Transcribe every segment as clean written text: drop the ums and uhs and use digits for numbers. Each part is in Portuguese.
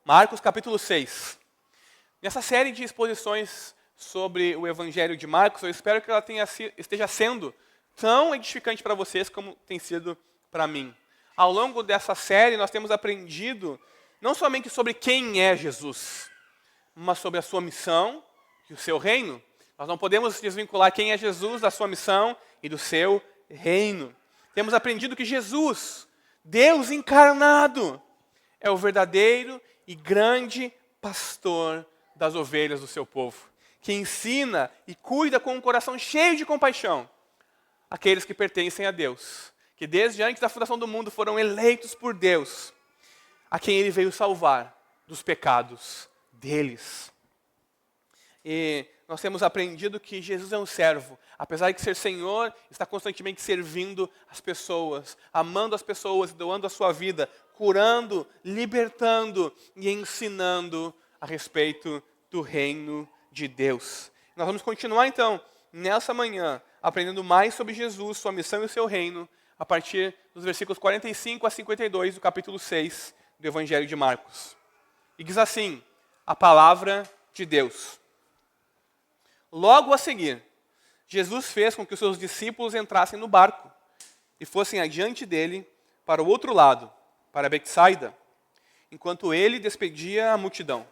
Marcos capítulo 6. Nessa série de exposições sobre o Evangelho de Marcos, eu espero que ela esteja sendo tão edificante para vocês como tem sido para mim. Ao longo dessa série, nós temos aprendido não somente sobre quem é Jesus, mas sobre a sua missão e o seu reino. Nós não podemos desvincular quem é Jesus da sua missão e do seu reino. Temos aprendido que Jesus, Deus encarnado, é o verdadeiro e grande pastor das ovelhas do seu povo, que ensina e cuida com um coração cheio de compaixão aqueles que pertencem a Deus, que desde antes da fundação do mundo foram eleitos por Deus, a quem Ele veio salvar dos pecados deles. E nós temos aprendido que Jesus é um servo, apesar de ser Senhor, está constantemente servindo as pessoas, amando as pessoas, doando a sua vida, curando, libertando e ensinando a respeito do reino de Deus. Nós vamos continuar então, nessa manhã, aprendendo mais sobre Jesus, sua missão e o seu reino, a partir dos versículos 45 a 52 do capítulo 6 do Evangelho de Marcos. E diz assim, a palavra de Deus. Logo a seguir, Jesus fez com que os seus discípulos entrassem no barco e fossem adiante dele para o outro lado, para Betsaida, enquanto ele despedia a multidão.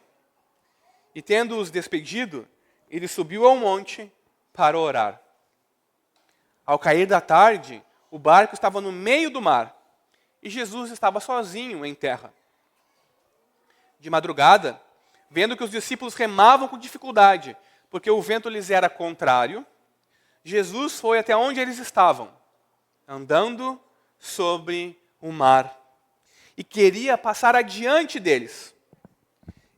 E tendo-os despedido, ele subiu ao monte para orar. Ao cair da tarde, o barco estava no meio do mar e Jesus estava sozinho em terra. De madrugada, vendo que os discípulos remavam com dificuldade, porque o vento lhes era contrário, Jesus foi até onde eles estavam, andando sobre o mar, e queria passar adiante deles.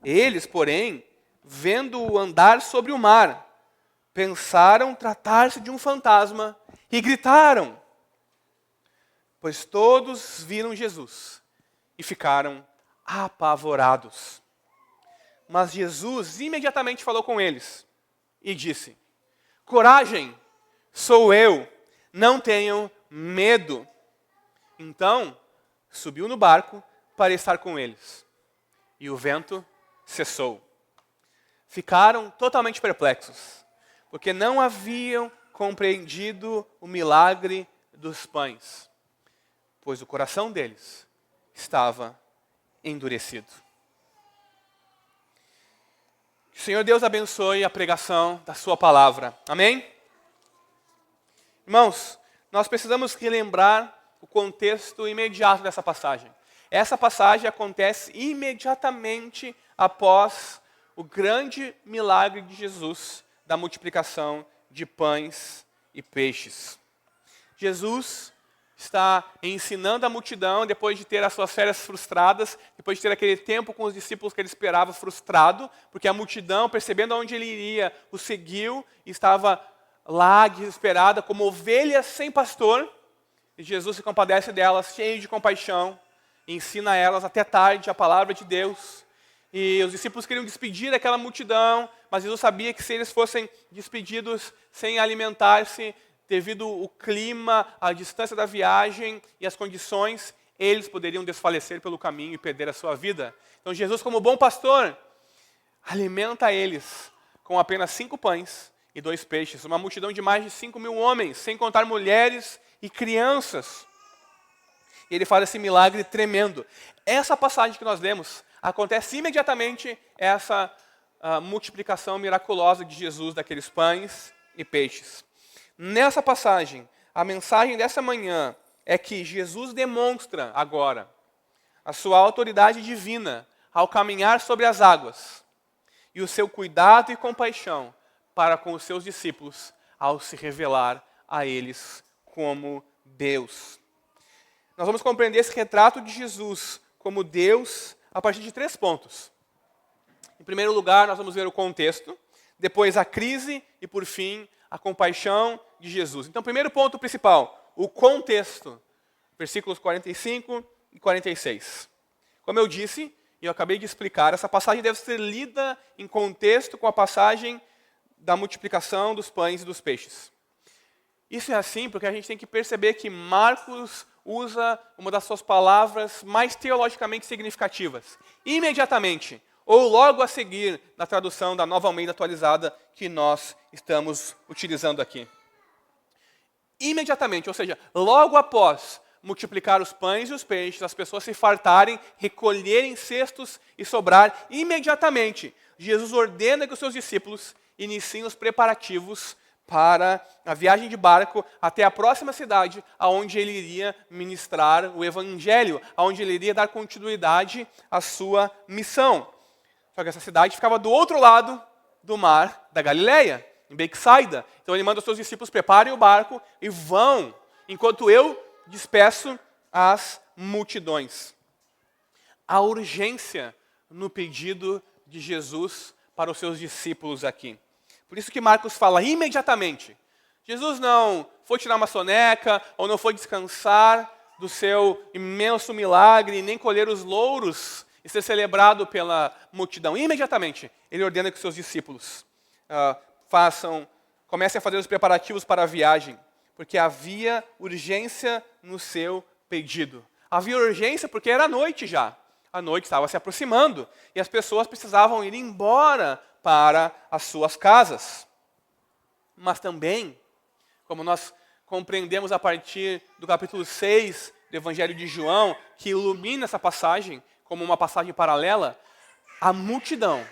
Eles, porém, vendo-o andar sobre o mar, pensaram tratar-se de um fantasma e gritaram, pois todos viram Jesus e ficaram apavorados. Mas Jesus imediatamente falou com eles e disse, coragem, sou eu, não tenham medo. Então, subiu no barco para estar com eles. E o vento cessou. Ficaram totalmente perplexos, porque não haviam compreendido o milagre dos pães, pois o coração deles estava endurecido. Que o Senhor Deus abençoe a pregação da sua palavra. Amém? Irmãos, nós precisamos relembrar o contexto imediato dessa passagem. Essa passagem acontece imediatamente após o grande milagre de Jesus da multiplicação de pães e peixes. Jesus está ensinando a multidão depois de ter as suas férias frustradas, depois de ter aquele tempo com os discípulos que ele esperava frustrado, porque a multidão, percebendo aonde ele iria, o seguiu e estava lá desesperada, como ovelhas sem pastor. E Jesus se compadece delas, cheio de compaixão, e ensina a elas até tarde a palavra de Deus. E os discípulos queriam despedir daquela multidão, mas Jesus sabia que se eles fossem despedidos sem alimentar-se, devido ao clima, a distância da viagem e as condições, eles poderiam desfalecer pelo caminho e perder a sua vida. Então Jesus, como bom pastor, alimenta eles com apenas 5 pães e 2 peixes, uma multidão de mais de 5.000 homens, sem contar mulheres e crianças. E ele faz esse milagre tremendo. Essa passagem que nós lemos, acontece imediatamente essa multiplicação miraculosa de Jesus daqueles pães e peixes. Nessa passagem, a mensagem dessa manhã é que Jesus demonstra agora a sua autoridade divina ao caminhar sobre as águas e o seu cuidado e compaixão para com os seus discípulos ao se revelar a eles como Deus. Nós vamos compreender esse retrato de Jesus como Deus a partir de 3 pontos. Em primeiro lugar, nós vamos ver o contexto, depois a crise e, por fim, a compaixão de Jesus. Então, primeiro ponto principal, o contexto, versículos 45 e 46. Como eu disse, e eu acabei de explicar, essa passagem deve ser lida em contexto com a passagem da multiplicação dos pães e dos peixes. Isso é assim porque a gente tem que perceber que Marcos usa uma das suas palavras mais teologicamente significativas. Imediatamente, ou logo a seguir, na tradução da Nova Almeida Atualizada que nós estamos utilizando aqui. Imediatamente, ou seja, logo após multiplicar os pães e os peixes, as pessoas se fartarem, recolherem cestos e sobrar, imediatamente, Jesus ordena que os seus discípulos iniciem os preparativos para a viagem de barco até a próxima cidade, aonde ele iria ministrar o evangelho, aonde ele iria dar continuidade à sua missão. Só que essa cidade ficava do outro lado do mar da Galileia, em Betsaida. Então ele manda os seus discípulos preparem o barco e vão, enquanto eu despeço as multidões. A urgência no pedido de Jesus para os seus discípulos aqui. Por isso que Marcos fala imediatamente. Jesus não foi tirar uma soneca ou não foi descansar do seu imenso milagre, nem colher os louros e ser celebrado pela multidão. Imediatamente, ele ordena que os seus discípulos comecem a fazer os preparativos para a viagem, porque havia urgência no seu pedido. Havia urgência porque era noite já. A noite estava se aproximando e as pessoas precisavam ir embora para as suas casas. Mas também, como nós compreendemos a partir do capítulo 6 do Evangelho de João, que ilumina essa passagem como uma passagem paralela, a multidão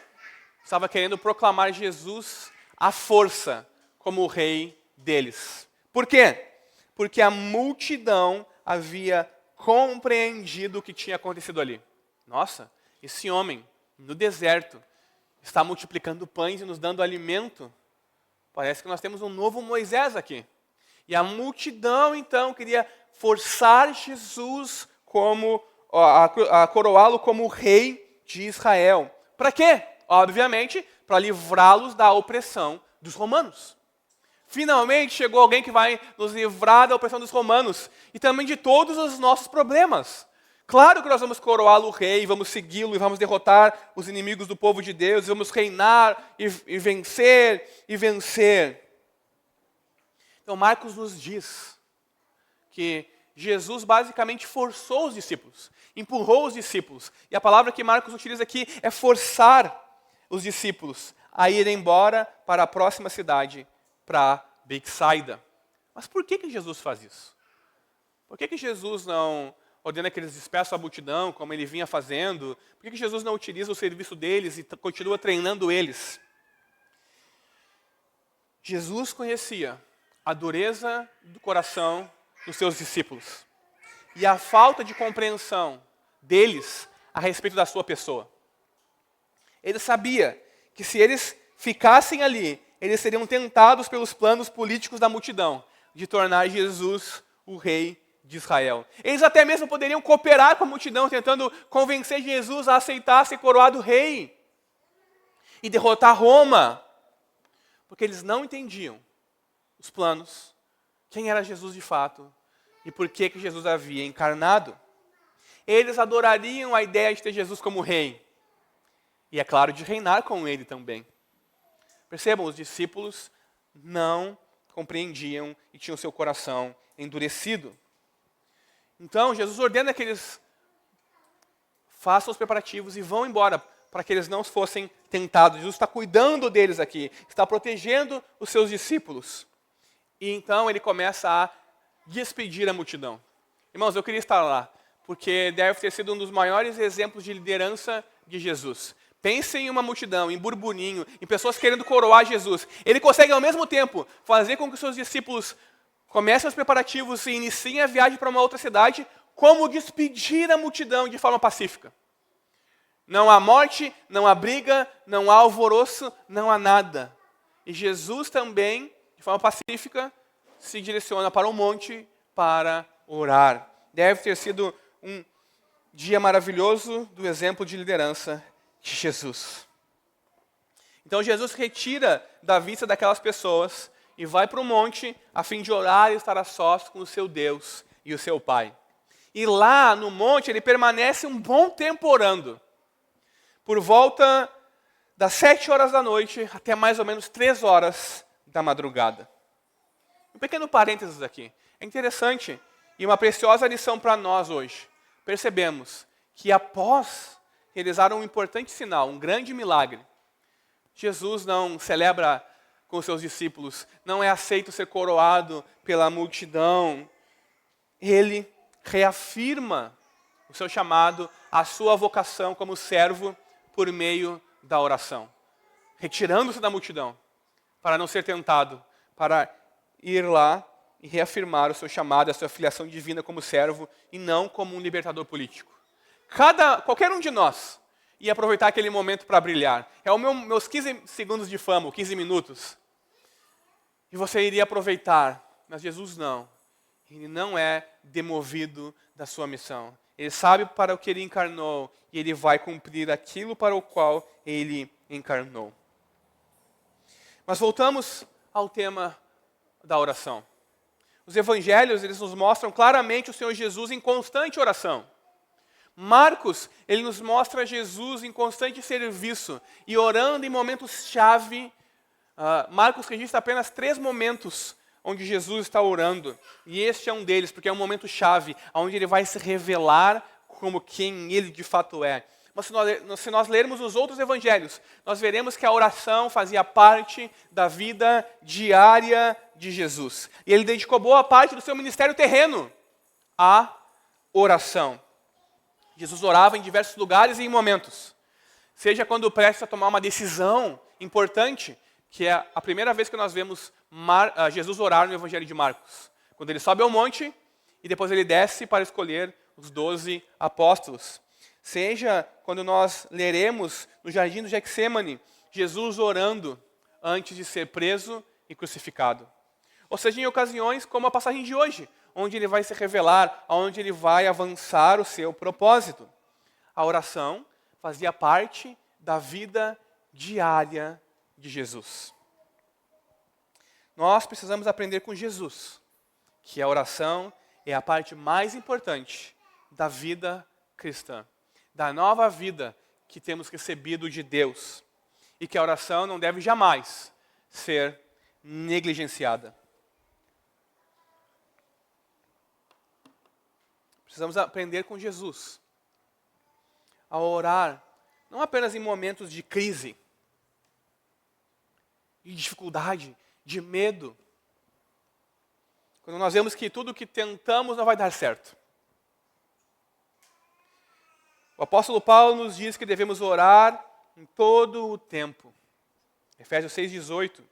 estava querendo proclamar Jesus à força como o rei deles. Por quê? Porque a multidão havia compreendido o que tinha acontecido ali. Nossa, esse homem no deserto está multiplicando pães e nos dando alimento. Parece que nós temos um novo Moisés aqui. E a multidão, então, queria forçar Jesus a coroá-lo como rei de Israel. Para quê? Obviamente, para livrá-los da opressão dos romanos. Finalmente chegou alguém que vai nos livrar da opressão dos romanos e também de todos os nossos problemas. Claro que nós vamos coroá-lo rei, vamos segui-lo e vamos derrotar os inimigos do povo de Deus, vamos reinar e vencer e vencer. Então Marcos nos diz que Jesus basicamente forçou os discípulos, empurrou os discípulos. E a palavra que Marcos utiliza aqui é forçar os discípulos a ir embora para a próxima cidade, para Betsaida. Mas por que Jesus faz isso? Por que Jesus não ordena que eles dispersam a multidão, como ele vinha fazendo? Por que Jesus não utiliza o serviço deles e continua treinando eles? Jesus conhecia a dureza do coração dos seus discípulos e a falta de compreensão deles a respeito da sua pessoa. Ele sabia que se eles ficassem ali, eles seriam tentados pelos planos políticos da multidão de tornar Jesus o rei de Israel. Eles até mesmo poderiam cooperar com a multidão, tentando convencer Jesus a aceitar ser coroado rei e derrotar Roma, porque eles não entendiam os planos, quem era Jesus de fato e por que Jesus havia encarnado. Eles adorariam a ideia de ter Jesus como rei e, é claro, de reinar com ele também. Percebam, os discípulos não compreendiam e tinham seu coração endurecido. Então, Jesus ordena que eles façam os preparativos e vão embora para que eles não fossem tentados. Jesus está cuidando deles aqui, está protegendo os seus discípulos. E então ele começa a despedir a multidão. Irmãos, eu queria estar lá, porque deve ter sido um dos maiores exemplos de liderança de Jesus. Pensem em uma multidão, em burburinho, em pessoas querendo coroar Jesus. Ele consegue ao mesmo tempo fazer com que os seus discípulos comecem os preparativos e iniciem a viagem para uma outra cidade, como despedir a multidão de forma pacífica. Não há morte, não há briga, não há alvoroço, não há nada. E Jesus também, de forma pacífica, se direciona para um monte para orar. Deve ter sido um dia maravilhoso do exemplo de liderança de Jesus. Então Jesus retira da vista daquelas pessoas e vai para o monte a fim de orar e estar a sós com o seu Deus e o seu Pai. E lá no monte ele permanece um bom tempo orando. Por volta das 7 horas da noite até mais ou menos 3 horas da madrugada. Um pequeno parênteses aqui. É interessante E uma preciosa lição para nós hoje. Percebemos que após realizar um importante sinal, um grande milagre, Jesus não celebra com seus discípulos, não é aceito ser coroado pela multidão. Ele reafirma o seu chamado, a sua vocação como servo por meio da oração. Retirando-se da multidão, para não ser tentado, para ir lá e reafirmar o seu chamado, a sua filiação divina como servo e não como um libertador político. Qualquer um de nós ia aproveitar aquele momento para brilhar. É os meus 15 segundos de fama, 15 minutos. E você iria aproveitar, mas Jesus não. Ele não é demovido da sua missão. Ele sabe para o que ele encarnou e ele vai cumprir aquilo para o qual ele encarnou. Mas voltamos ao tema da oração. Os evangelhos, eles nos mostram claramente o Senhor Jesus em constante oração. Marcos, ele nos mostra Jesus em constante serviço e orando em momentos-chave. Marcos registra apenas 3 momentos onde Jesus está orando. E este é um deles, porque é um momento-chave, onde ele vai se revelar como quem ele de fato é. Mas se nós lermos os outros evangelhos, nós veremos que a oração fazia parte da vida diária de Jesus. E ele dedicou boa parte do seu ministério terreno à oração. Jesus orava em diversos lugares e em momentos. Seja quando prestes a tomar uma decisão importante, que é a primeira vez que nós vemos Jesus orar no Evangelho de Marcos. Quando ele sobe ao monte e depois ele desce para escolher os 12 apóstolos. Seja quando nós leremos no jardim do Getsêmani, Jesus orando antes de ser preso e crucificado. Ou seja, em ocasiões como a passagem de hoje, onde ele vai se revelar, onde ele vai avançar o seu propósito. A oração fazia parte da vida diária de Jesus. Nós precisamos aprender com Jesus que a oração é a parte mais importante da vida cristã, da nova vida que temos recebido de Deus, e que a oração não deve jamais ser negligenciada. Precisamos aprender com Jesus a orar, não apenas em momentos de crise, de dificuldade, de medo. Quando nós vemos que tudo o que tentamos não vai dar certo. O apóstolo Paulo nos diz que devemos orar em todo o tempo. Efésios 6,18.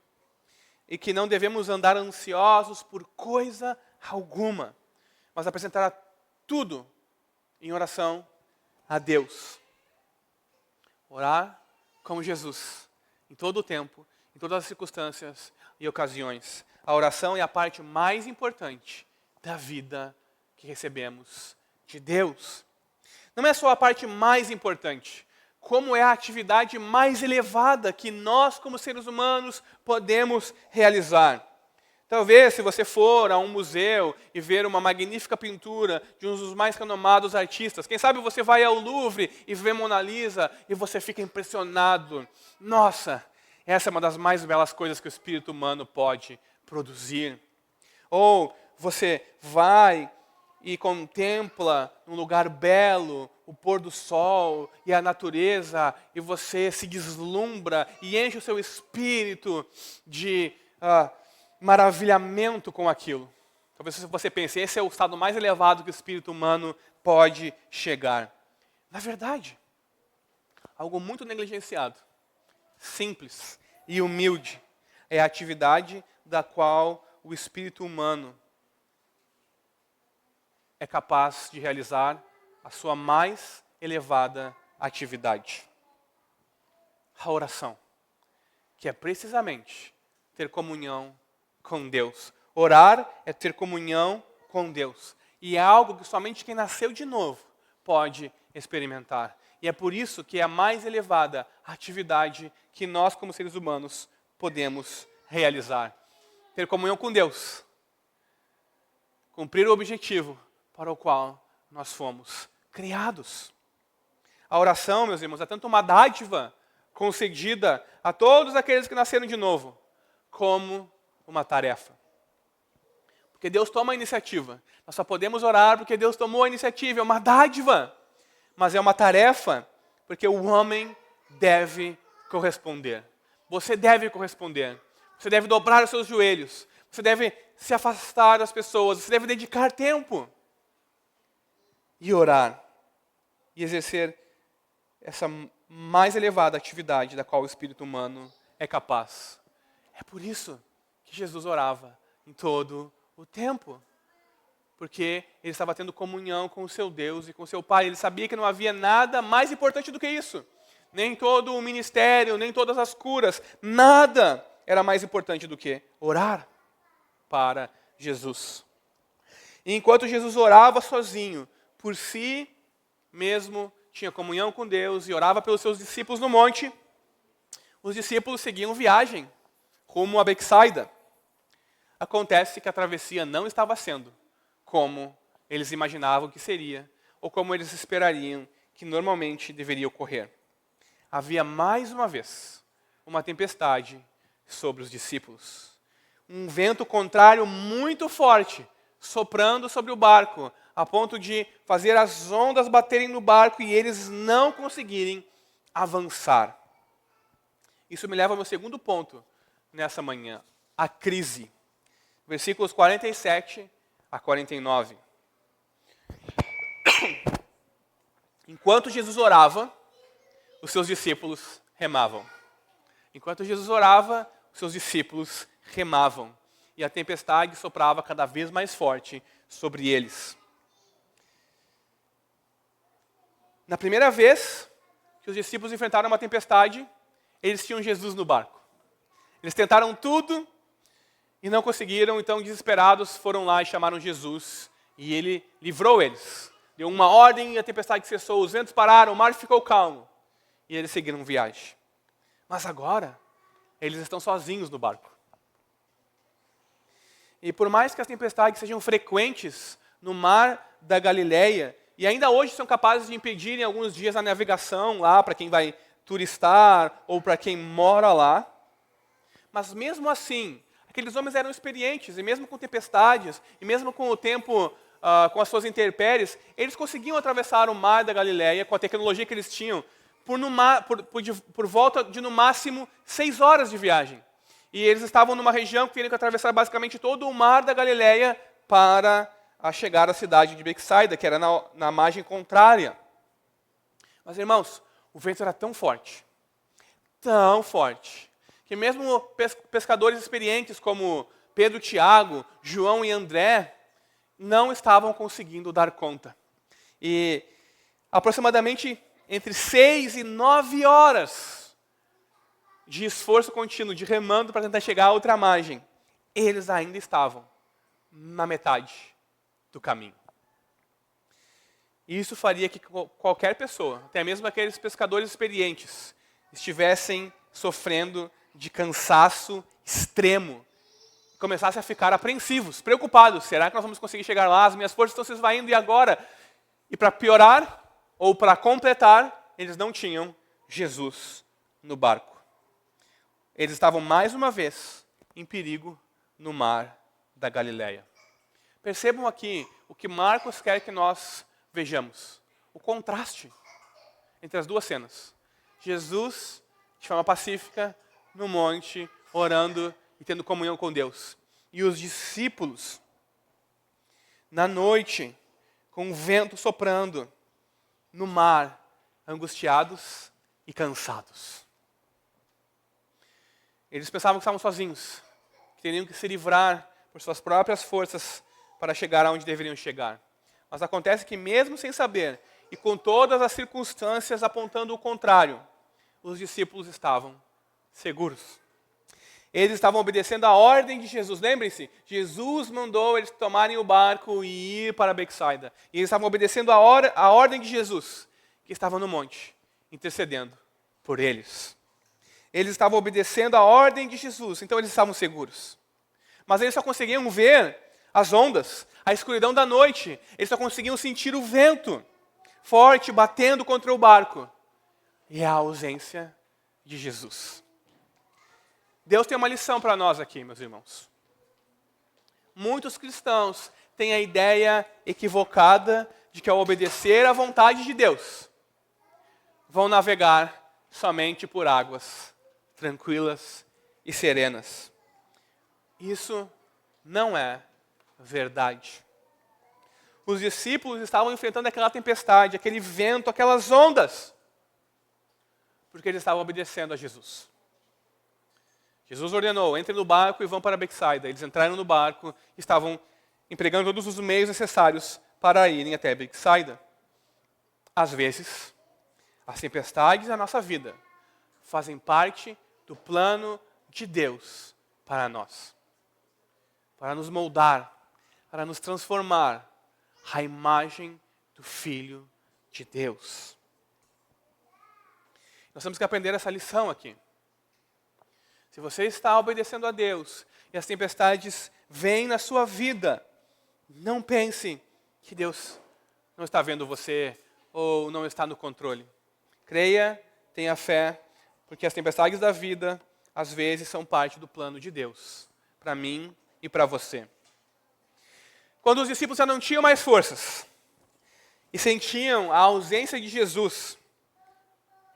E que não devemos andar ansiosos por coisa alguma, mas apresentar tudo em oração a Deus. Orar como Jesus, em todo o tempo, em todas as circunstâncias e ocasiões. A oração é a parte mais importante da vida que recebemos de Deus. Não é só a parte mais importante, como é a atividade mais elevada que nós, como seres humanos, podemos realizar. Talvez, se você for a um museu e ver uma magnífica pintura de um dos mais renomados artistas, quem sabe você vai ao Louvre e vê Mona Lisa e você fica impressionado. Nossa, essa é uma das mais belas coisas que o espírito humano pode produzir. Ou você vai e contempla um lugar belo, o pôr do sol e a natureza, e você se deslumbra e enche o seu espírito de maravilhamento com aquilo. Talvez você pense, esse é o estado mais elevado que o espírito humano pode chegar. Na verdade, algo muito negligenciado, simples e humilde, é a atividade da qual o espírito humano é capaz de realizar a sua mais elevada atividade. A oração, que é precisamente ter comunhão com Deus. Orar é ter comunhão com Deus. E é algo que somente quem nasceu de novo pode experimentar. E é por isso que é a mais elevada atividade que nós, como seres humanos, podemos realizar. Ter comunhão com Deus. Cumprir o objetivo para o qual nós fomos criados. A oração, meus irmãos, é tanto uma dádiva concedida a todos aqueles que nasceram de novo, como uma tarefa. Porque porque Deus toma a iniciativa. Nós só podemos orar porque Deus tomou a iniciativa. É uma dádiva, mas é uma tarefa, porque o homem deve corresponder. Você deve corresponder. Você deve dobrar os seus joelhos. Você deve se afastar das pessoas. Você deve dedicar tempo e orar. E exercer essa mais elevada atividade da qual o espírito humano é capaz. É por isso que Jesus orava em todo o tempo. Porque ele estava tendo comunhão com o seu Deus e com o seu Pai. Ele sabia que não havia nada mais importante do que isso. Nem todo o ministério, nem todas as curas, nada era mais importante do que orar para Jesus. E enquanto Jesus orava sozinho, por si mesmo, tinha comunhão com Deus e orava pelos seus discípulos no monte, os discípulos seguiam viagem rumo a Betsaida. Acontece que a travessia não estava sendo como eles imaginavam que seria, ou como eles esperariam que normalmente deveria ocorrer. Havia mais uma vez uma tempestade sobre os discípulos. Um vento contrário muito forte, soprando sobre o barco, a ponto de fazer as ondas baterem no barco e eles não conseguirem avançar. Isso me leva ao meu segundo ponto nessa manhã, a crise. Versículos 47 a 49. Enquanto Jesus orava, os seus discípulos remavam. Enquanto Jesus orava, os seus discípulos remavam. E a tempestade soprava cada vez mais forte sobre eles. Na primeira vez que os discípulos enfrentaram uma tempestade, eles tinham Jesus no barco. Eles tentaram tudo e não conseguiram, então desesperados foram lá e chamaram Jesus. E ele livrou eles. Deu uma ordem e a tempestade cessou, os ventos pararam, o mar ficou calmo. E eles seguiram viagem. Mas agora, eles estão sozinhos no barco. E por mais que as tempestades sejam frequentes no mar da Galileia, e ainda hoje são capazes de impedirem alguns dias a navegação lá, para quem vai turistar ou para quem mora lá, mas mesmo assim, aqueles homens eram experientes, e mesmo com tempestades, e mesmo com o tempo, com as suas intempéries, eles conseguiam atravessar o mar da Galileia com a tecnologia que eles tinham, por volta de no máximo 6 horas de viagem. E eles estavam numa região que teriam que atravessar basicamente todo o mar da Galileia para chegar à cidade de Betsaida, que era na margem contrária. Mas irmãos, o vento era tão forte, que mesmo pescadores experientes como Pedro, Tiago, João e André não estavam conseguindo dar conta. E aproximadamente entre 6 e 9 horas de esforço contínuo, de remando para tentar chegar à outra margem, eles ainda estavam na metade do caminho. E isso faria que qualquer pessoa, até mesmo aqueles pescadores experientes, estivessem sofrendo de cansaço extremo, começassem a ficar apreensivos, preocupados. Será que nós vamos conseguir chegar lá? As minhas forças estão se esvaindo, e agora? E para piorar, ou para completar, eles não tinham Jesus no barco. Eles estavam mais uma vez em perigo no mar da Galileia. Percebam aqui o que Marcos quer que nós vejamos. O contraste entre as duas cenas. Jesus, de forma pacífica, no monte, orando e tendo comunhão com Deus. E os discípulos, na noite, com o vento soprando, no mar, angustiados e cansados. Eles pensavam que estavam sozinhos, que teriam que se livrar por suas próprias forças para chegar aonde deveriam chegar. Mas acontece que mesmo sem saber, e com todas as circunstâncias apontando o contrário, os discípulos estavam seguros. Eles estavam obedecendo a ordem de Jesus. Lembrem-se, Jesus mandou eles tomarem o barco e ir para Betsaida. E eles estavam obedecendo a ordem de Jesus, que estava no monte, intercedendo por eles. Eles estavam obedecendo a ordem de Jesus, então eles estavam seguros. Mas eles só conseguiam ver as ondas, a escuridão da noite. Eles só conseguiam sentir o vento forte batendo contra o barco. E a ausência de Jesus. Deus tem uma lição para nós aqui, meus irmãos. muitos cristãos têm a ideia equivocada de que ao obedecer à vontade de Deus, vão navegar somente por águas tranquilas e serenas. Isso não é verdade. Os discípulos estavam enfrentando aquela tempestade, aquele vento, aquelas ondas, porque eles estavam obedecendo a Jesus. Jesus ordenou, entrem no barco e vão para Betsaida. Eles entraram no barco e estavam empregando todos os meios necessários para irem até Betsaida. Às vezes, as tempestades da nossa vida fazem parte do plano de Deus para nós. Para nos moldar, para nos transformar à imagem do Filho de Deus. Nós temos que aprender essa lição aqui. Se você está obedecendo a Deus e as tempestades vêm na sua vida, não pense que Deus não está vendo você ou não está no controle. Creia, tenha fé, porque as tempestades da vida, às vezes, são parte do plano de Deus, para mim e para você. Quando os discípulos já não tinham mais forças e sentiam a ausência de Jesus,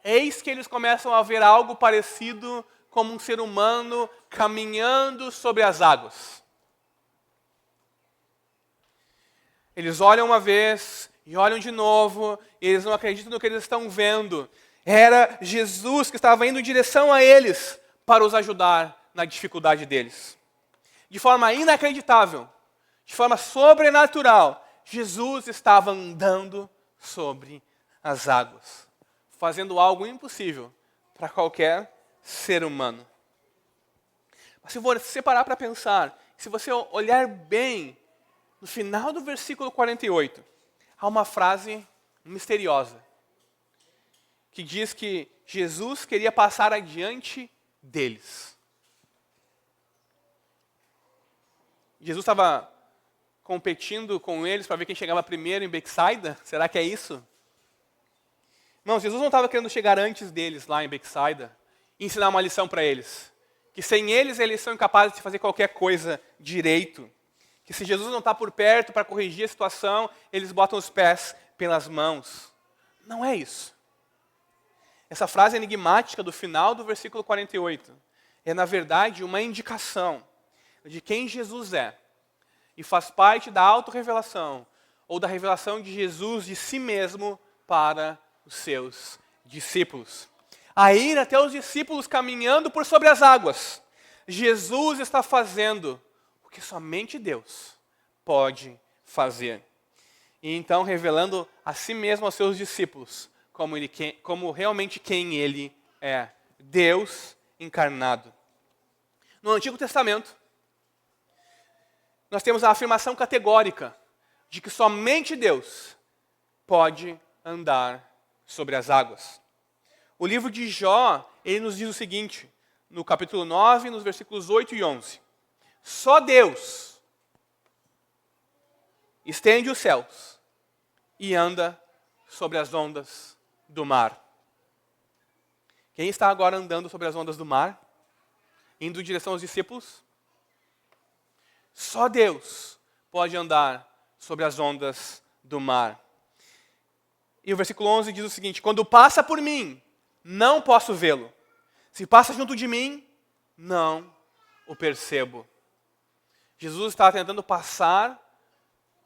eis que eles começam a ver algo parecido como um ser humano caminhando sobre as águas. Eles olham uma vez e olham de novo, e eles não acreditam no que eles estão vendo. Era Jesus que estava indo em direção a eles para os ajudar na dificuldade deles. De forma inacreditável, de forma sobrenatural, Jesus estava andando sobre as águas, fazendo algo impossível para qualquer ser humano. Mas se você parar para pensar, se você olhar bem, no final do versículo 48, há uma frase misteriosa, que diz que Jesus queria passar adiante deles. Jesus estava competindo com eles para ver quem chegava primeiro em Betsaida? Será que é isso? Não, Jesus não estava querendo chegar antes deles lá em Betsaida e ensinar uma lição para eles. Que sem eles são incapazes de fazer qualquer coisa direito. Que se Jesus não está por perto para corrigir a situação, eles botam os pés pelas mãos. Não é isso. Essa frase enigmática do final do versículo 48 é, na verdade, uma indicação de quem Jesus é. E faz parte da autorrevelação, ou da revelação de Jesus de si mesmo para os seus discípulos. A ir até os discípulos caminhando por sobre as águas. Jesus está fazendo o que somente Deus pode fazer. E então revelando a si mesmo aos seus discípulos como realmente quem Ele é. Deus encarnado. No Antigo Testamento, nós temos a afirmação categórica de que somente Deus pode andar sobre as águas. O livro de Jó, ele nos diz o seguinte, no capítulo 9, nos versículos 8 e 11. Só Deus estende os céus e anda sobre as ondas do mar. Quem está agora andando sobre as ondas do mar? Indo em direção aos discípulos? Só Deus pode andar sobre as ondas do mar. E o versículo 11 diz o seguinte: quando passa por mim, não posso vê-lo. Se passa junto de mim, não o percebo. Jesus está tentando passar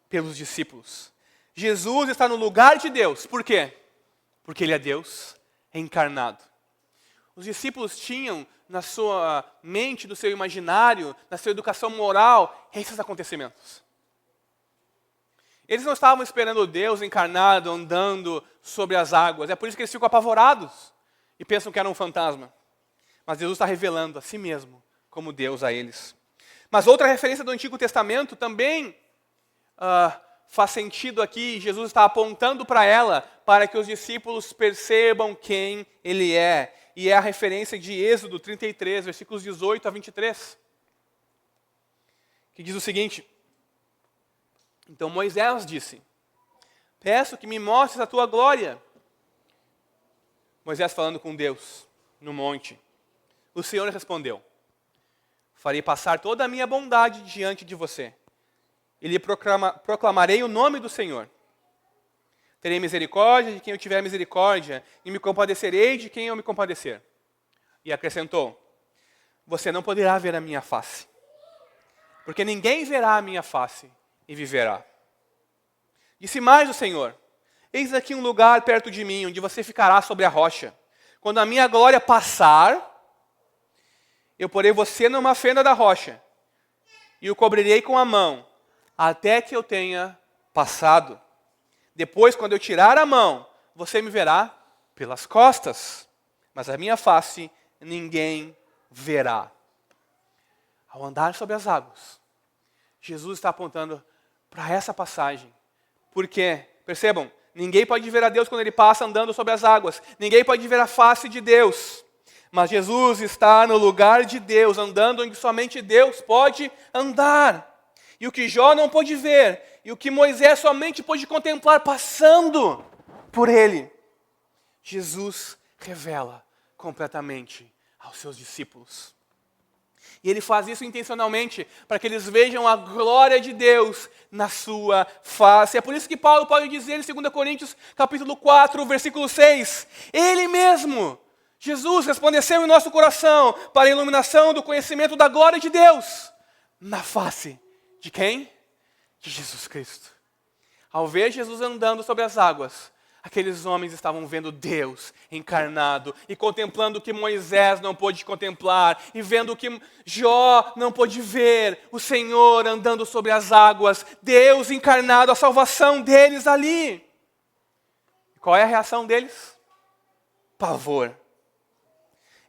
pelos discípulos. Jesus está no lugar de Deus. Por quê? Porque Ele é Deus encarnado. Os discípulos tinham na sua mente, no seu imaginário, na sua educação moral, esses acontecimentos. Eles não estavam esperando Deus encarnado andando sobre as águas. É por isso que eles ficam apavorados e pensam que era um fantasma. Mas Jesus está revelando a si mesmo como Deus a eles. Mas outra referência do Antigo Testamento também faz sentido aqui. Jesus está apontando para ela, para que os discípulos percebam quem Ele é. E é a referência de Êxodo 33, versículos 18 a 23. Que diz o seguinte: então Moisés disse, peço que me mostres a tua glória. Moisés falando com Deus no monte. O Senhor respondeu, farei passar toda a minha bondade diante de você, e lhe proclamarei o nome do Senhor. Terei misericórdia de quem eu tiver misericórdia, e me compadecerei de quem eu me compadecer. E acrescentou: você não poderá ver a minha face, porque ninguém verá a minha face e viverá. Disse mais o Senhor: eis aqui um lugar perto de mim, onde você ficará sobre a rocha. Quando a minha glória passar, eu porei você numa fenda da rocha, e o cobrirei com a mão, até que eu tenha passado. Depois, quando eu tirar a mão, você me verá pelas costas, mas a minha face ninguém verá. Ao andar sobre as águas, Jesus está apontando para essa passagem. Por quê? Percebam, ninguém pode ver a Deus quando ele passa andando sobre as águas. Ninguém pode ver a face de Deus. Mas Jesus está no lugar de Deus, andando onde somente Deus pode andar. E o que Jó não pôde ver, e o que Moisés somente pôde contemplar passando por ele, Jesus revela completamente aos seus discípulos. E ele faz isso intencionalmente, para que eles vejam a glória de Deus na sua face. É por isso que Paulo pode dizer em 2 Coríntios capítulo 4, versículo 6, ele mesmo, Jesus, resplandeceu em nosso coração para a iluminação do conhecimento da glória de Deus, na face de quem? De Jesus Cristo. Ao ver Jesus andando sobre as águas, aqueles homens estavam vendo Deus encarnado e contemplando o que Moisés não pôde contemplar e vendo o que Jó não pôde ver, o Senhor andando sobre as águas, Deus encarnado, a salvação deles ali. Qual é a reação deles? Pavor.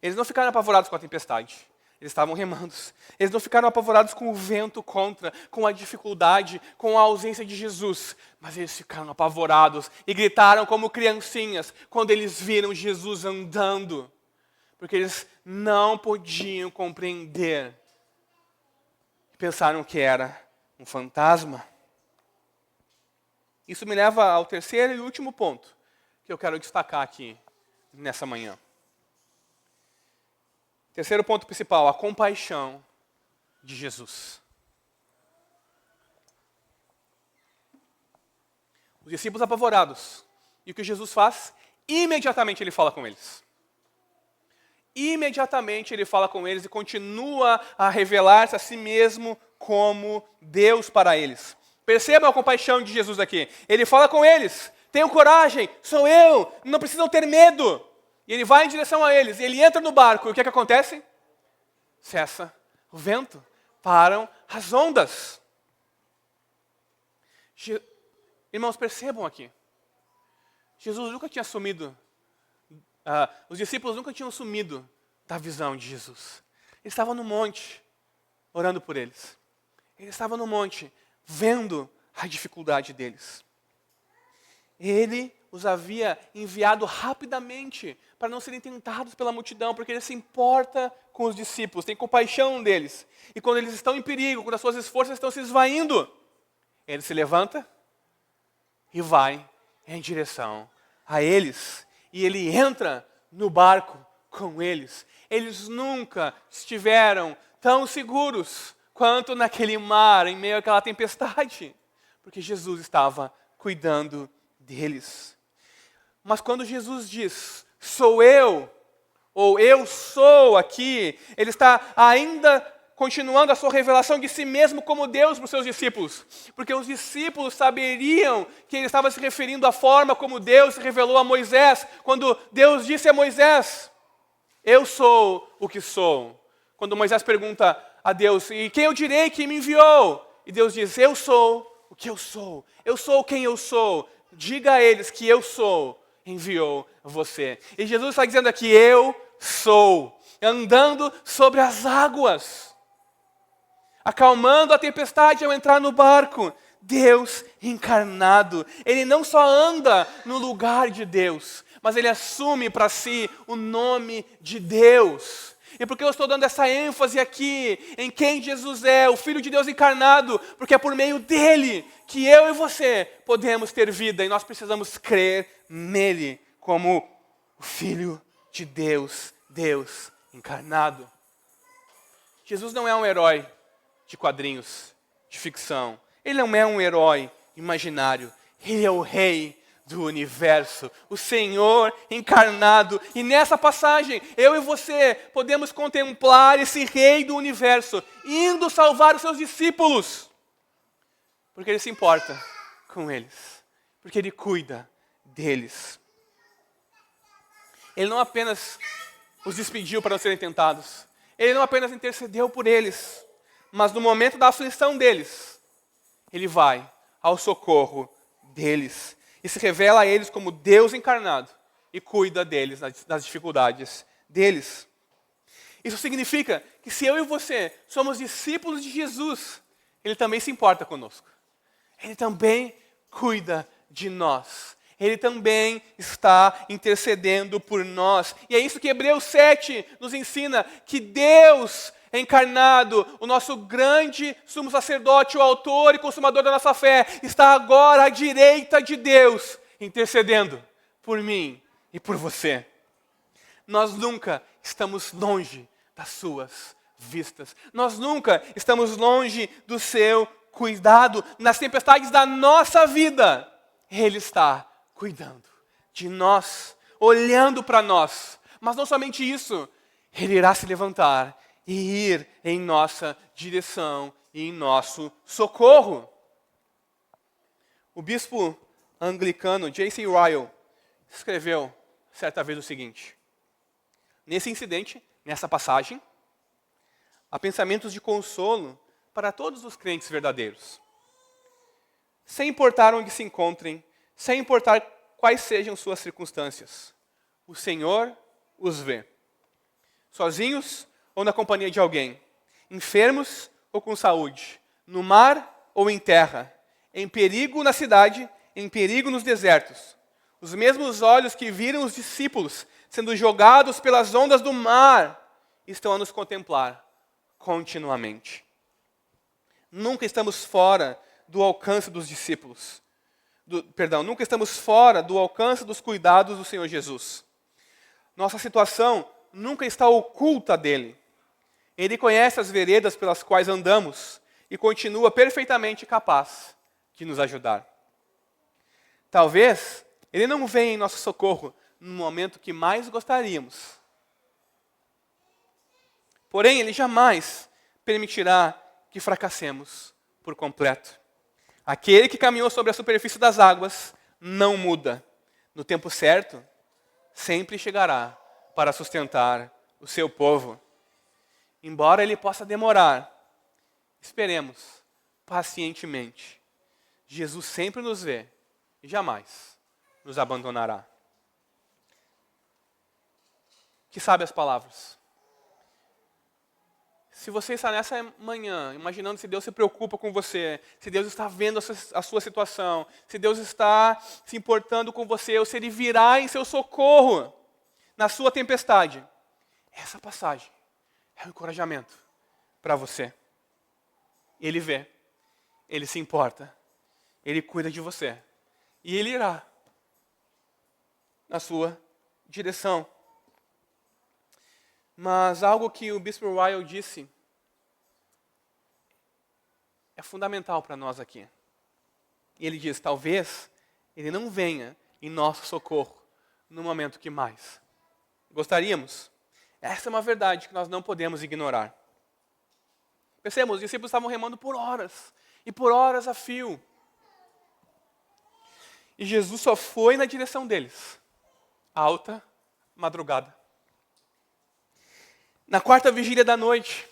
Eles não ficaram apavorados com a tempestade. Eles estavam remando. Eles não ficaram apavorados com o vento contra, com a dificuldade, com a ausência de Jesus. Mas eles ficaram apavorados e gritaram como criancinhas quando eles viram Jesus andando. Porque eles não podiam compreender. Pensaram que era um fantasma. Isso me leva ao terceiro e último ponto que eu quero destacar aqui nessa manhã. Terceiro ponto principal, a compaixão de Jesus. Os discípulos apavorados. E o que Jesus faz? Imediatamente ele fala com eles. Imediatamente ele fala com eles e continua a revelar-se a si mesmo como Deus para eles. Percebam a compaixão de Jesus aqui. Ele fala com eles: tenham coragem, sou eu, não precisam ter medo. E ele vai em direção a eles, e ele entra no barco, e o que acontece? Cessa o vento, param as ondas. Irmãos, percebam aqui. Jesus nunca tinha sumido, os discípulos nunca tinham sumido da visão de Jesus. Eles estavam no monte, orando por eles. Eles estavam no monte, vendo a dificuldade deles. Ele os havia enviado rapidamente para não serem tentados pela multidão, porque ele se importa com os discípulos, tem compaixão deles. E quando eles estão em perigo, quando as suas forças estão se esvaindo, ele se levanta e vai em direção a eles. E ele entra no barco com eles. Eles nunca estiveram tão seguros quanto naquele mar, em meio àquela tempestade, porque Jesus estava cuidando deles. Mas quando Jesus diz, sou eu, ou eu sou aqui, ele está ainda continuando a sua revelação de si mesmo como Deus para os seus discípulos. Porque os discípulos saberiam que ele estava se referindo à forma como Deus se revelou a Moisés, quando Deus disse a Moisés, eu sou o que sou. Quando Moisés pergunta a Deus, e quem eu direi que me enviou? E Deus diz, eu sou o que eu sou quem eu sou. Diga a eles que eu sou, enviou você. E Jesus está dizendo aqui, eu sou, andando sobre as águas, acalmando a tempestade ao entrar no barco. Deus encarnado. Ele não só anda no lugar de Deus, mas ele assume para si o nome de Deus. E por que eu estou dando essa ênfase aqui em quem Jesus é, o Filho de Deus encarnado? Porque é por meio dele que eu e você podemos ter vida e nós precisamos crer nele como o Filho de Deus, Deus encarnado. Jesus não é um herói de quadrinhos, de ficção. Ele não é um herói imaginário. Ele é o rei do universo, o Senhor encarnado. E nessa passagem, eu e você podemos contemplar esse rei do universo indo salvar os seus discípulos. Porque ele se importa com eles. Porque ele cuida deles. Ele não apenas os despediu para não serem tentados. Ele não apenas intercedeu por eles. Mas no momento da aflição deles, ele vai ao socorro deles. E se revela a eles como Deus encarnado. E cuida deles, das dificuldades deles. Isso significa que se eu e você somos discípulos de Jesus, Ele também se importa conosco. Ele também cuida de nós. Ele também está intercedendo por nós. E é isso que Hebreus 7 nos ensina, que Deus encarnado, o nosso grande sumo sacerdote, o autor e consumador da nossa fé, está agora à direita de Deus, intercedendo por mim e por você. Nós nunca estamos longe das suas vistas. Nós nunca estamos longe do seu cuidado. Nas tempestades da nossa vida, Ele está cuidando de nós, olhando para nós. Mas não somente isso, Ele irá se levantar e ir em nossa direção e em nosso socorro. O bispo anglicano J.C. Ryle escreveu certa vez o seguinte: nesse incidente, nessa passagem, há pensamentos de consolo para todos os crentes verdadeiros. Sem importar onde se encontrem, sem importar quais sejam suas circunstâncias, o Senhor os vê. Sozinhos ou na companhia de alguém, enfermos ou com saúde, no mar ou em terra, em perigo na cidade, em perigo nos desertos. Os mesmos olhos que viram os discípulos sendo jogados pelas ondas do mar estão a nos contemplar continuamente. Nunca estamos fora do alcance dos discípulos. Nunca estamos fora do alcance dos cuidados do Senhor Jesus. Nossa situação nunca está oculta dele. Ele conhece as veredas pelas quais andamos e continua perfeitamente capaz de nos ajudar. Talvez Ele não venha em nosso socorro no momento que mais gostaríamos. Porém, Ele jamais permitirá que fracassemos por completo. Aquele que caminhou sobre a superfície das águas não muda. No tempo certo, sempre chegará para sustentar o seu povo. Embora ele possa demorar, esperemos pacientemente. Jesus sempre nos vê e jamais nos abandonará. Que sabe as palavras. Se você está nessa manhã, imaginando se Deus se preocupa com você, se Deus está vendo a sua situação, se Deus está se importando com você, ou se Ele virá em seu socorro na sua tempestade, essa passagem é um encorajamento para você. Ele vê, Ele se importa, Ele cuida de você e Ele irá na sua direção. Mas algo que o bispo Ryle disse é fundamental para nós aqui. Ele diz, talvez Ele não venha em nosso socorro no momento que mais gostaríamos. Essa é uma verdade que nós não podemos ignorar. Percebemos, os discípulos estavam remando por horas, e por horas a fio. E Jesus só foi na direção deles, alta madrugada. Na quarta vigília da noite,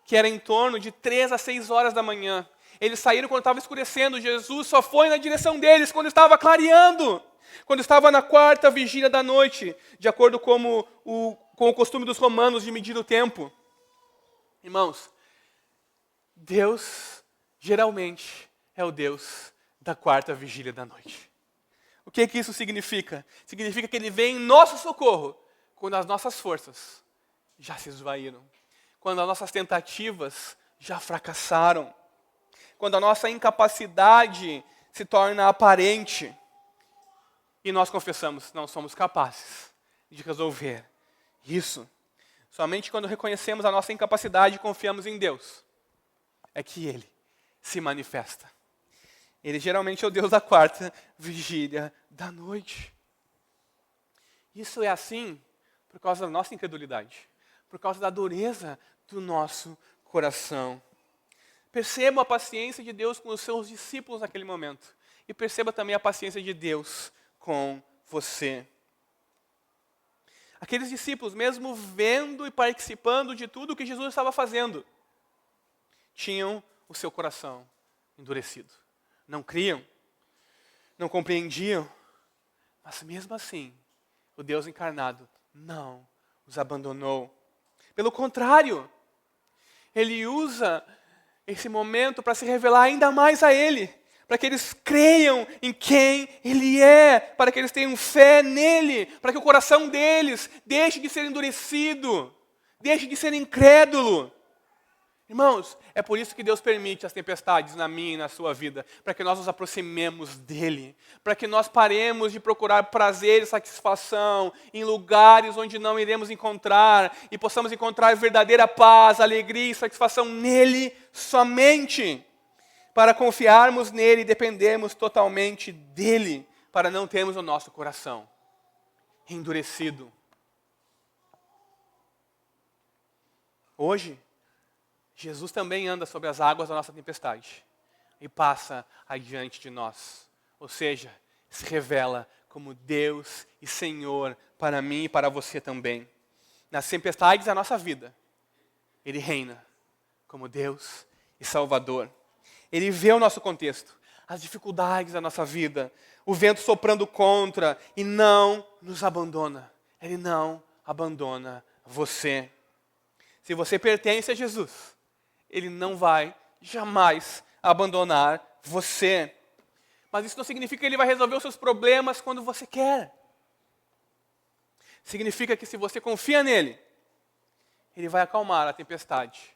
que era em torno de 3 a 6 horas da manhã, eles saíram quando estava escurecendo. Jesus só foi na direção deles quando estava clareando. Quando estava na quarta vigília da noite, de acordo com o costume dos romanos de medir o tempo. Irmãos, Deus geralmente é o Deus da quarta vigília da noite. O que isso significa? Significa que Ele vem em nosso socorro quando as nossas forças já se esvaíram, quando as nossas tentativas já fracassaram, quando a nossa incapacidade se torna aparente e nós confessamos, não somos capazes de resolver isso. Somente quando reconhecemos a nossa incapacidade e confiamos em Deus, é que Ele se manifesta. Ele geralmente é o Deus da quarta vigília da noite. Isso é assim por causa da nossa incredulidade, por causa da dureza do nosso coração. Perceba a paciência de Deus com os seus discípulos naquele momento. E perceba também a paciência de Deus com você. Aqueles discípulos, mesmo vendo e participando de tudo o que Jesus estava fazendo, tinham o seu coração endurecido. Não criam, não compreendiam, mas mesmo assim, o Deus encarnado não os abandonou. Pelo contrário, Ele usa esse momento para se revelar ainda mais a Ele, para que eles creiam em quem Ele é, para que eles tenham fé nele, para que o coração deles deixe de ser endurecido, deixe de ser incrédulo. Irmãos, é por isso que Deus permite as tempestades na minha e na sua vida, para que nós nos aproximemos dEle, para que nós paremos de procurar prazer e satisfação em lugares onde não iremos encontrar, e possamos encontrar verdadeira paz, alegria e satisfação nele somente, para confiarmos nele e dependermos totalmente dEle, para não termos o nosso coração endurecido. Hoje, Jesus também anda sobre as águas da nossa tempestade e passa adiante de nós. Ou seja, se revela como Deus e Senhor para mim e para você também. Nas tempestades da nossa vida, Ele reina como Deus e Salvador. Ele vê o nosso contexto, as dificuldades da nossa vida, o vento soprando contra e não nos abandona. Ele não abandona você. Se você pertence a Jesus, Ele não vai jamais abandonar você. Mas isso não significa que Ele vai resolver os seus problemas quando você quer. Significa que se você confia nele, Ele vai acalmar a tempestade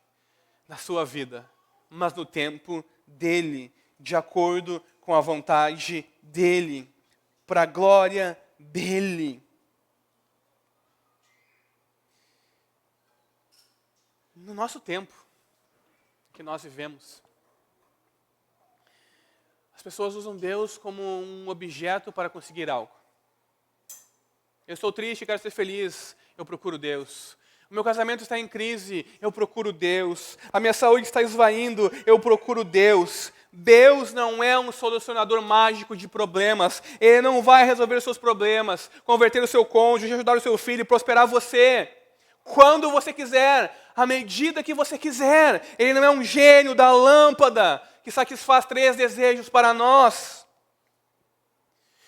na sua vida, mas no tempo dele, de acordo com a vontade dele, para a glória dele. No nosso tempo que nós vivemos, as pessoas usam Deus como um objeto para conseguir algo. Eu estou triste, quero ser feliz, eu procuro Deus. O meu casamento está em crise, eu procuro Deus. A minha saúde está esvaindo, eu procuro Deus. Deus não é um solucionador mágico de problemas. Ele não vai resolver os seus problemas, converter o seu cônjuge, ajudar o seu filho, prosperar você. Quando você quiser, à medida que você quiser. Ele não é um gênio da lâmpada que satisfaz 3 desejos para nós.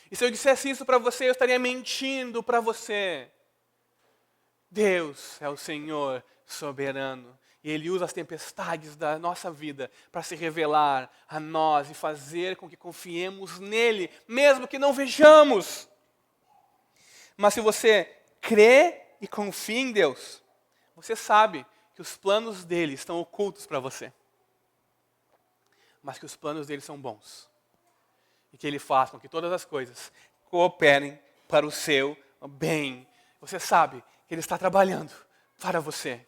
E se eu dissesse isso para você, eu estaria mentindo para você. Deus é o Senhor soberano. E Ele usa as tempestades da nossa vida para se revelar a nós e fazer com que confiemos nele, mesmo que não vejamos. Mas se você crê e confia em Deus, você sabe que os planos dele estão ocultos para você. Mas que os planos dele são bons. E que ele faz com que todas as coisas cooperem para o seu bem. Você sabe que ele está trabalhando para você.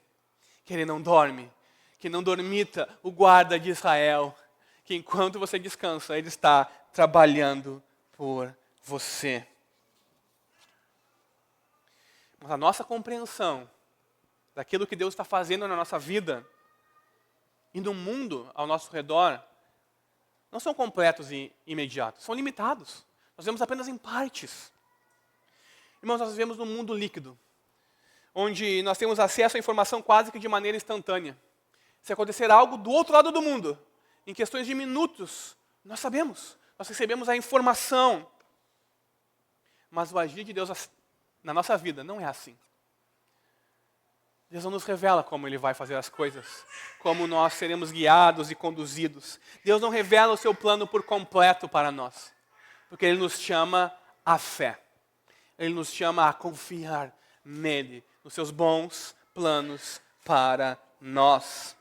Que ele não dorme. Que não dormita o guarda de Israel. Que enquanto você descansa, ele está trabalhando por você. Mas a nossa compreensão daquilo que Deus está fazendo na nossa vida e no mundo ao nosso redor não são completos e imediatos, são limitados. Nós vemos apenas em partes. Irmãos, nós vivemos num mundo líquido, onde nós temos acesso à informação quase que de maneira instantânea. Se acontecer algo do outro lado do mundo, em questões de minutos, nós sabemos, nós recebemos a informação. Mas o agir de Deus na nossa vida não é assim. Deus não nos revela como Ele vai fazer as coisas, como nós seremos guiados e conduzidos. Deus não revela o seu plano por completo para nós, porque Ele nos chama à fé. Ele nos chama a confiar nele, nos seus bons planos para nós.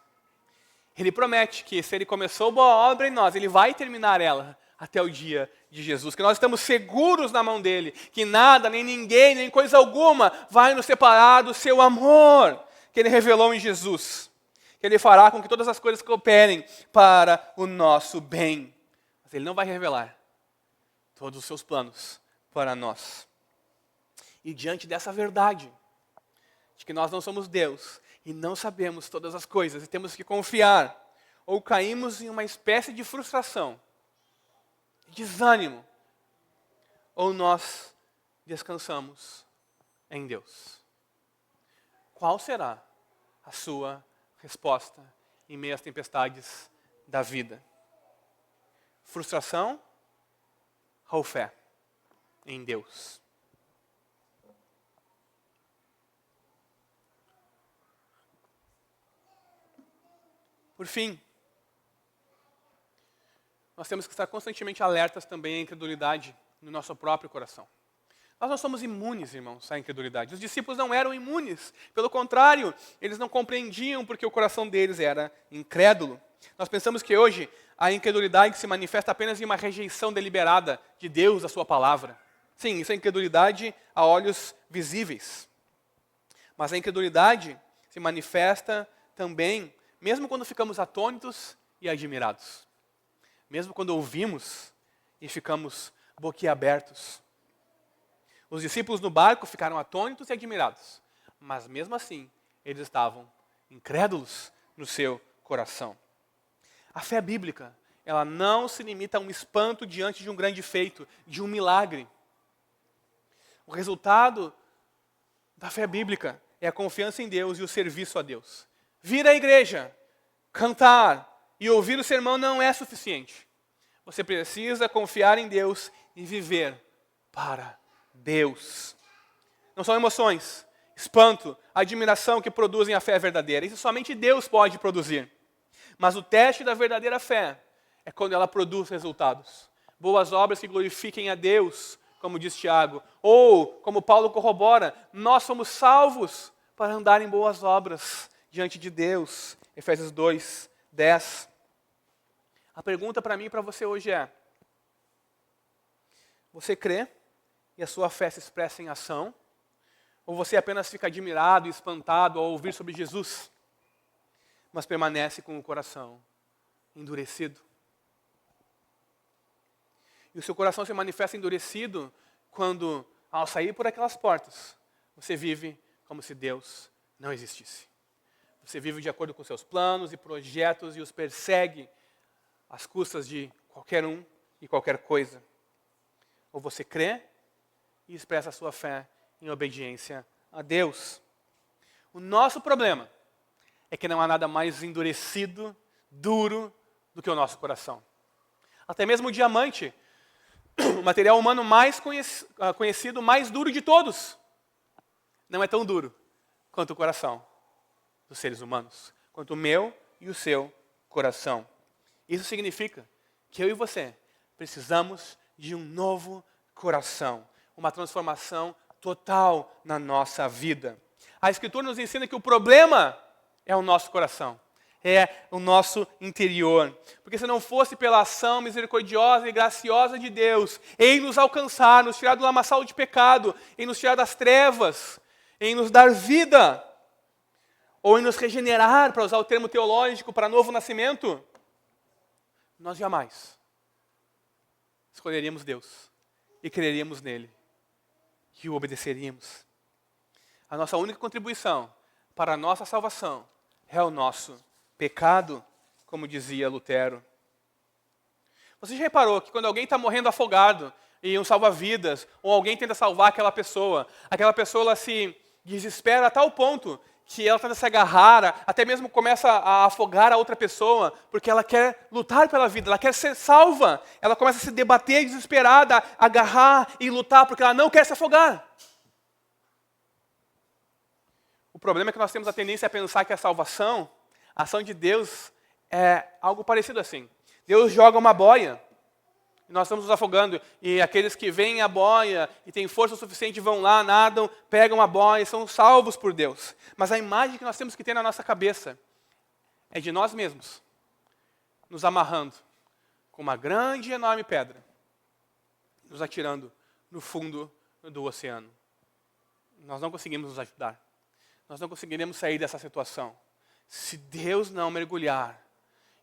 Ele promete que se Ele começou boa obra em nós, Ele vai terminar ela até o dia de Jesus, que nós estamos seguros na mão dele, que nada, nem ninguém, nem coisa alguma vai nos separar do seu amor, que ele revelou em Jesus, que Ele fará com que todas as coisas cooperem para o nosso bem. Mas Ele não vai revelar todos os seus planos para nós. E diante dessa verdade, de que nós não somos Deus e não sabemos todas as coisas e temos que confiar, ou caímos em uma espécie de frustração, desânimo, ou nós descansamos em Deus. Qual será a sua resposta em meio às tempestades da vida? Frustração ou fé em Deus? Por fim, nós temos que estar constantemente alertas também à incredulidade no nosso próprio coração. Nós não somos imunes, irmãos, à incredulidade. Os discípulos não eram imunes. Pelo contrário, eles não compreendiam porque o coração deles era incrédulo. Nós pensamos que hoje a incredulidade se manifesta apenas em uma rejeição deliberada de Deus, da sua palavra. Sim, isso é incredulidade a olhos visíveis. Mas a incredulidade se manifesta também, mesmo quando ficamos atônitos e admirados. Mesmo quando ouvimos e ficamos boquiabertos. Os discípulos no barco ficaram atônitos e admirados, mas mesmo assim, eles estavam incrédulos no seu coração. A fé bíblica, ela não se limita a um espanto diante de um grande feito, de um milagre. O resultado da fé bíblica é a confiança em Deus e o serviço a Deus. Vir à igreja, cantar e ouvir o sermão não é suficiente. Você precisa confiar em Deus e viver para Deus. Não são emoções, espanto, admiração que produzem a fé verdadeira. Isso somente Deus pode produzir. Mas o teste da verdadeira fé é quando ela produz resultados. Boas obras que glorifiquem a Deus, como diz Tiago. Ou, como Paulo corrobora, nós somos salvos para andar em boas obras diante de Deus. Efésios 2, 10. A pergunta para mim e para você hoje é: você crê e a sua fé se expressa em ação? Ou você apenas fica admirado e espantado ao ouvir sobre Jesus, mas permanece com o coração endurecido? E o seu coração se manifesta endurecido quando, ao sair por aquelas portas, você vive como se Deus não existisse. Você vive de acordo com seus planos e projetos e os persegue às custas de qualquer um e qualquer coisa. Ou você crê e expressa a sua fé em obediência a Deus. O nosso problema é que não há nada mais endurecido, duro, do que o nosso coração. Até mesmo o diamante, o material humano mais conhecido, mais duro de todos, não é tão duro quanto o coração dos seres humanos, quanto o meu e o seu coração. Isso significa que eu e você precisamos de um novo coração, uma transformação total na nossa vida. A Escritura nos ensina que o problema é o nosso coração, é o nosso interior. Porque se não fosse pela ação misericordiosa e graciosa de Deus em nos alcançar, nos tirar do lamaçal de pecado, em nos tirar das trevas, em nos dar vida, ou em nos regenerar, para usar o termo teológico, para novo nascimento, nós jamais escolheríamos Deus e creríamos nele e o obedeceríamos. A nossa única contribuição para a nossa salvação é o nosso pecado, como dizia Lutero. Você já reparou que quando alguém está morrendo afogado e um salva-vidas, ou alguém tenta salvar aquela pessoa ela se desespera a tal ponto que ela tenta se agarrar, até mesmo começa a afogar a outra pessoa, porque ela quer lutar pela vida, ela quer ser salva. Ela começa a se debater desesperada, agarrar e lutar, porque ela não quer se afogar. O problema é que nós temos a tendência a pensar que a salvação, a ação de Deus, é algo parecido assim. Deus joga uma boia, e nós estamos nos afogando, e aqueles que veem a boia e têm força suficiente vão lá, nadam, pegam a boia e são salvos por Deus. Mas a imagem que nós temos que ter na nossa cabeça é de nós mesmos, nos amarrando com uma grande e enorme pedra, nos atirando no fundo do oceano. Nós não conseguimos nos ajudar. Nós não conseguiremos sair dessa situação se Deus não mergulhar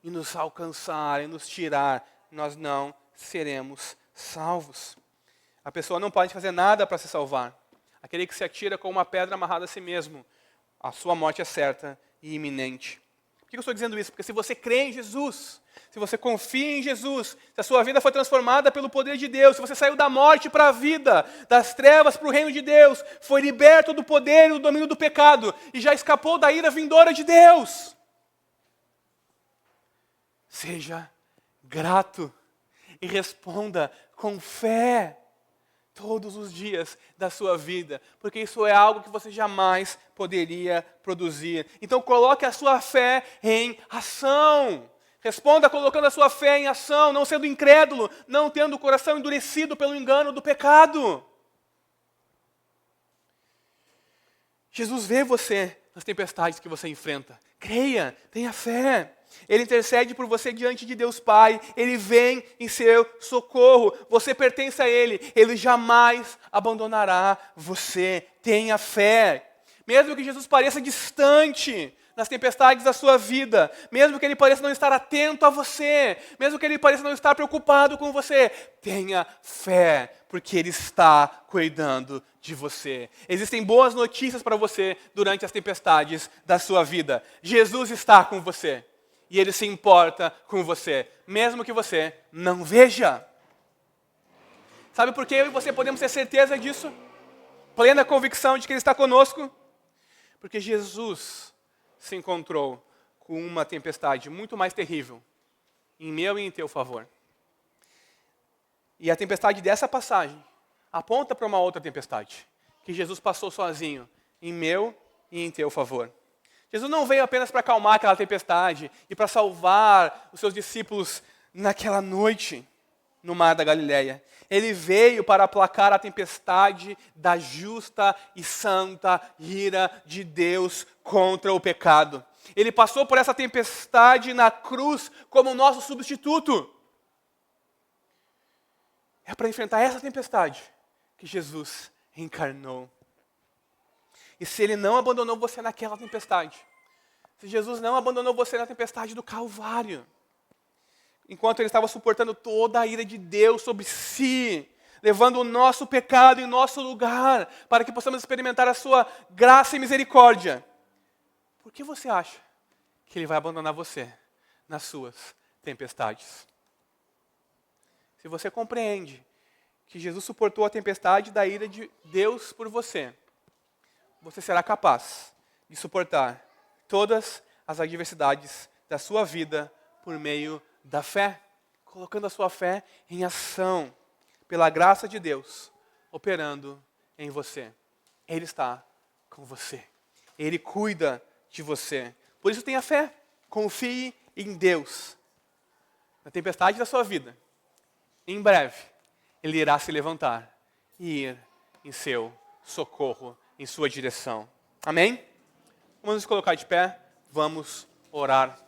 e nos alcançar e nos tirar, nós não seremos salvos. A pessoa não pode fazer nada para se salvar. Aquele que se atira com uma pedra amarrada a si mesmo, a sua morte é certa e iminente. Por que eu estou dizendo isso? Porque se você crê em Jesus, se você confia em Jesus, se a sua vida foi transformada pelo poder de Deus, se você saiu da morte para a vida, das trevas para o reino de Deus, foi liberto do poder e do domínio do pecado e já escapou da ira vindoura de Deus, seja grato e responda com fé todos os dias da sua vida, porque isso é algo que você jamais poderia produzir. Então coloque a sua fé em ação. Responda colocando a sua fé em ação, não sendo incrédulo, não tendo o coração endurecido pelo engano do pecado. Jesus vê você nas tempestades que você enfrenta. Creia, tenha fé. Ele intercede por você diante de Deus Pai. Ele vem em seu socorro. Você pertence a Ele. Ele jamais abandonará você. Tenha fé. Mesmo que Jesus pareça distante nas tempestades da sua vida, mesmo que Ele pareça não estar atento a você, mesmo que Ele pareça não estar preocupado com você, tenha fé, porque Ele está cuidando de você. Existem boas notícias para você durante as tempestades da sua vida. Jesus está com você. E Ele se importa com você, mesmo que você não veja. Sabe por que eu e você podemos ter certeza disso? Plena convicção de que Ele está conosco? Porque Jesus se encontrou com uma tempestade muito mais terrível, em meu e em teu favor. E a tempestade dessa passagem aponta para uma outra tempestade, que Jesus passou sozinho, em meu e em teu favor. Jesus não veio apenas para acalmar aquela tempestade e para salvar os seus discípulos naquela noite no mar da Galileia. Ele veio para aplacar a tempestade da justa e santa ira de Deus contra o pecado. Ele passou por essa tempestade na cruz como nosso substituto. É para enfrentar essa tempestade que Jesus encarnou. E se Ele não abandonou você naquela tempestade, se Jesus não abandonou você na tempestade do Calvário, enquanto Ele estava suportando toda a ira de Deus sobre si, levando o nosso pecado em nosso lugar, para que possamos experimentar a sua graça e misericórdia, por que você acha que Ele vai abandonar você nas suas tempestades? Se você compreende que Jesus suportou a tempestade da ira de Deus por você, você será capaz de suportar todas as adversidades da sua vida por meio da fé, colocando a sua fé em ação, pela graça de Deus, operando em você. Ele está com você. Ele cuida de você. Por isso tenha fé, confie em Deus. Na tempestade da sua vida, em breve, Ele irá se levantar e ir em seu socorro, em sua direção. Amém? Vamos nos colocar de pé, vamos orar.